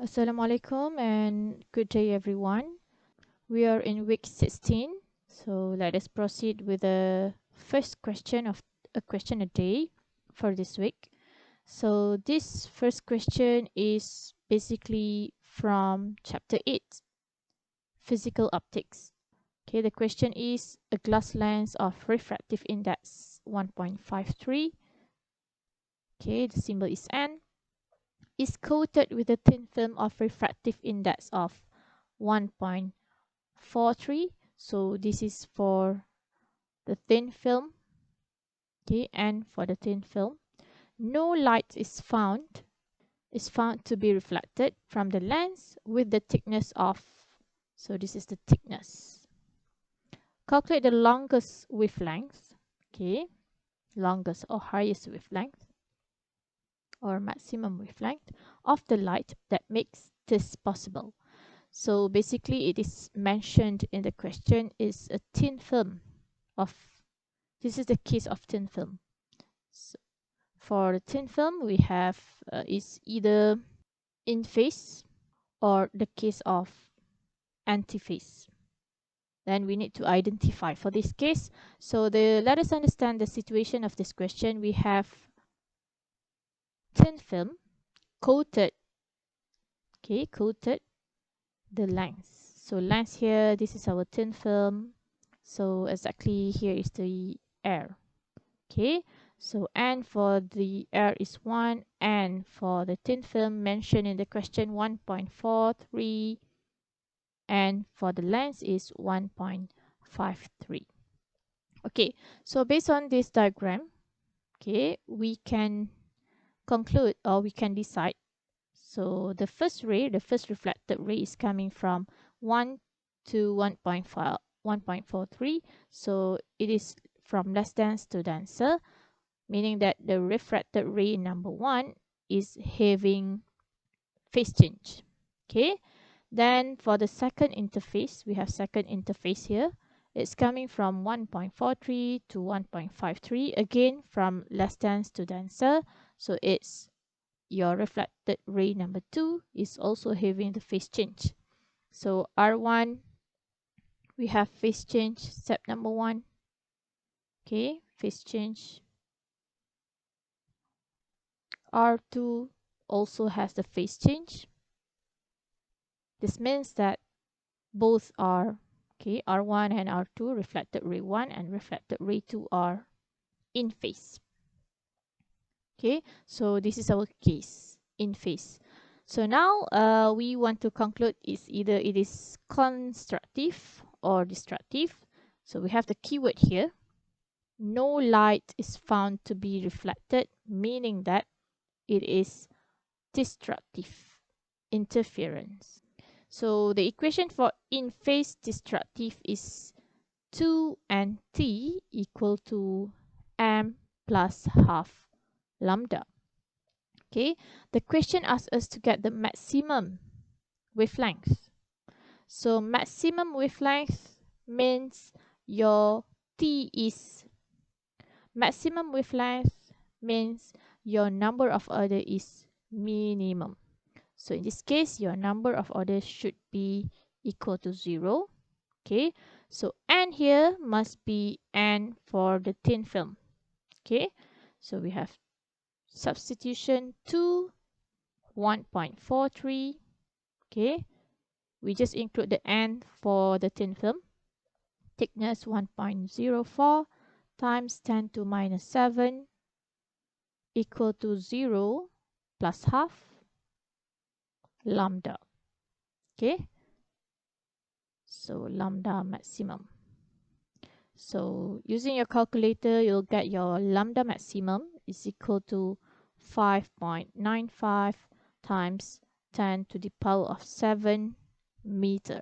Assalamualaikum and good day everyone. We are in week 16, so let us proceed with the first question of a question a day for this week. So this first question is basically from chapter 8, physical optics. Okay, the question is a glass lens of refractive index 1.53. Okay, the symbol is N, is coated with a thin film of refractive index of 1.43. So this is for the thin film. Okay, and for the thin film, no light is found to be reflected from the lens with the thickness of, so this is the thickness. Calculate the longest wavelength. Okay, longest or highest wavelength or maximum wavelength of the light that makes this possible. So basically it is mentioned in the question is a thin film of, this is the case of thin film. So for the thin film we have is either in phase or the case of antiphase. Then we need to identify for this case. So let us understand the situation of this question. We have thin film coated, okay, coated the lens. So lens here, this is our thin film. So exactly here is the air. Okay, so N for the air is 1, and for the thin film mentioned in the question 1.43, and for the lens is 1.53. Okay, so based on this diagram, okay, we can conclude or we can decide. So the first reflected ray is coming from 1 to 1.43. So it is from less dense to denser, meaning that the refracted ray number 1 is having phase change. Okay, then for the second interface, we have second interface here. It's coming from 1.43 to 1.53, again from less dense to denser. So it's your reflected ray number 2 is also having the phase change. So R1, we have phase change, step number 1. Okay, phase change. R2 also has the phase change. This means that both are, okay, R1 and R2, reflected ray 1 and reflected ray 2 are in phase. Okay, so this is our case, in phase. So now we want to conclude is either it is constructive or destructive. So we have the keyword here. No light is found to be reflected, meaning that it is destructive interference. So the equation for in phase destructive is 2nt equal to m plus half lambda. Okay, the question asks us to get the maximum wavelength. So maximum wavelength means your T is maximum wavelength means your number of order is minimum. So in this case, your number of orders should be equal to 0. Okay, so N here must be N for the thin film. Okay, so we have substitution 2, 1.43. Okay, we just include the N for the thin film. Thickness 1.04 times 10 to minus 7 equal to 0 plus half lambda. Okay, so lambda maximum. So using your calculator, you'll get your lambda maximum is equal to 5.95 times 10 to the power of 7 meter.